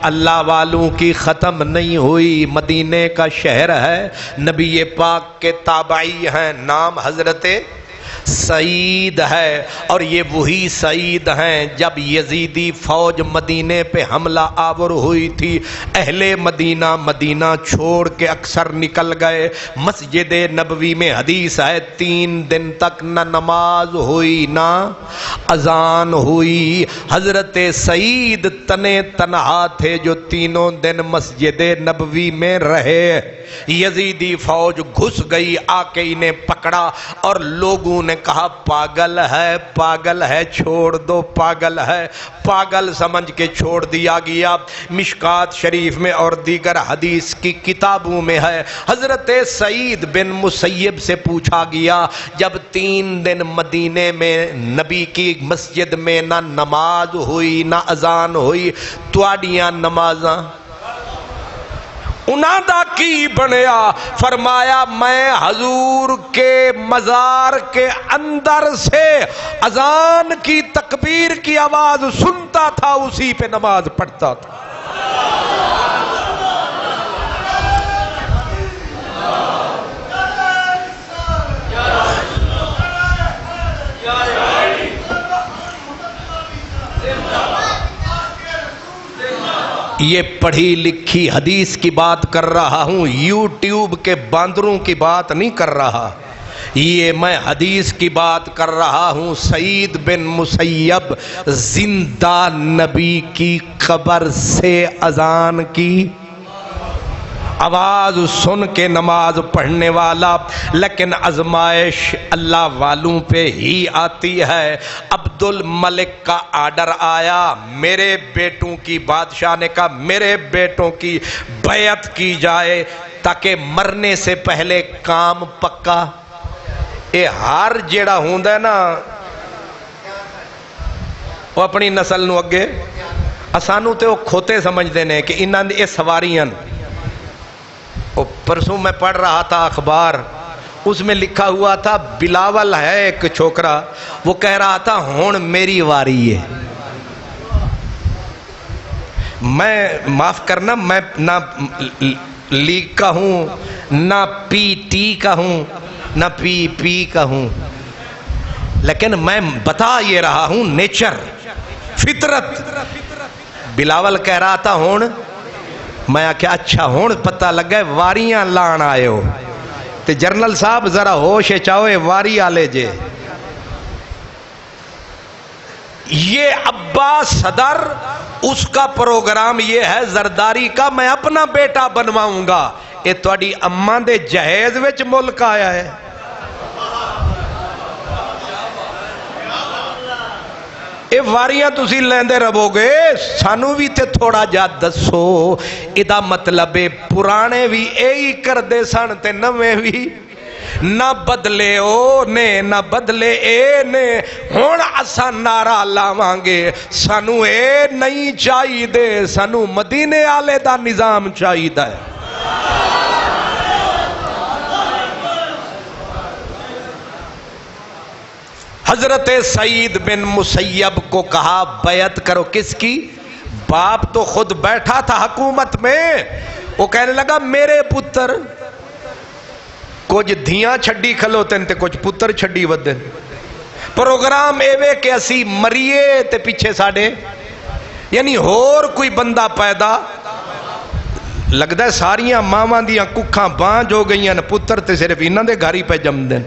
اللہ والوں کی ختم نہیں ہوئی، مدینے کا شہر ہے، نبی پاک کے تابعی ہیں، نام حضرت سعید ہے، اور یہ وہی سعید ہیں جب یزیدی فوج مدینے پہ حملہ آور ہوئی تھی، اہل مدینہ مدینہ چھوڑ کے اکثر نکل گئے۔ مسجد نبوی میں حدیث ہے 3 دن تک نہ نماز ہوئی نہ اذان ہوئی۔ حضرت سعید تنے تنہا تھے جو 3 دن مسجد نبوی میں رہے۔ یزیدی فوج گھس گئی، آ کے انہیں پکڑا اور لوگوں نے کہا پاگل ہے چھوڑ دو، پاگل ہے، پاگل سمجھ کے چھوڑ دیا گیا۔ مشکات شریف میں اور دیگر حدیث کی کتابوں میں ہے، حضرت سعید بن مسیب سے پوچھا گیا جب 3 دن مدینے میں نبی کی مسجد میں نہ نماز ہوئی نہ اذان ہوئی، تواڈیاں نمازاں انہاں دا کی بنیا؟ فرمایا میں حضور کے مزار کے اندر سے اذان کی تکبیر کی آواز سنتا تھا، اسی پہ نماز پڑھتا تھا۔ یہ پڑھی لکھی حدیث کی بات کر رہا ہوں، یوٹیوب کے باندروں کی بات نہیں کر رہا، یہ میں حدیث کی بات کر رہا ہوں۔ سعید بن مسیب زندہ نبی کی قبر سے اذان کی آواز سن کے نماز پڑھنے والا، لیکن آزمائش اللہ والوں پہ ہی آتی ہے۔ عبد الملک کا آرڈر آیا، میرے بیٹوں کی، بادشاہ نے کہا میرے بیٹوں کی بیعت کی جائے تاکہ مرنے سے پہلے کام پکا۔ اے ہر جیڑا ہوندا ہے نا وہ اپنی نسل نو اگے اسانو تے وہ کھوتے سمجھتے ہیں کہ انہاں دی سواریاں۔ پرسوں میں پڑھ رہا تھا اخبار، اس میں لکھا ہوا تھا بلاول ہے ایک چھوکرا، وہ کہہ رہا تھا ہون میری واری ہے۔ میں معاف کرنا، میں نہ لیگ کا ہوں، نہ پی ٹی کا ہوں، نہ پی پی کا ہوں، لیکن میں بتا یہ رہا ہوں نیچر، فطرت۔ بلاول کہہ رہا تھا ہون، میں کیا اچھا ہون پتہ لگا واریاں لان آئے ہو، تے جرنل صاحب ذرا ہوش چاہو واری آلے جے۔ یہ عباس صدر، اس کا پروگرام یہ ہے زرداری کا میں اپنا بیٹا بنواؤں گا۔ اے تواڈی اماں دے جہیز وچ ملک آیا ہے۔ اے واریاں تسی لیندے رہو گے، سانو بھی تے تھوڑا جا دسو۔ ادا مطلب پرانے بھی اے کر دے سن تے نویں بھی نہ بدلے او نے نہ بدلے اے نے۔ ہون اسا نعرہ لاواں گے، سانو اے نہیں چاہیے دے، سانو مدینے آلے دا نظام چاہیے دا ہے۔ حضرت سعید بن مسیب کو کہا بیعت کرو، کس کی؟ باپ تو خود بیٹھا تھا حکومت میں، وہ کہنے لگا میرے پتر، کچھ دھیاں چھڈی کھلوتے تے کچھ پتر چھڈی ودن۔ پروگرام ایوے کہ اسی مریے تے پیچھے ساڑے، یعنی ہور کوئی بندہ پیدا لگتا ہے۔ ساریاں ماواں دیاں ککھاں بانج ہو گئیاں، پتر تے صرف انہاں دے گھر ہی پہ جم دیں۔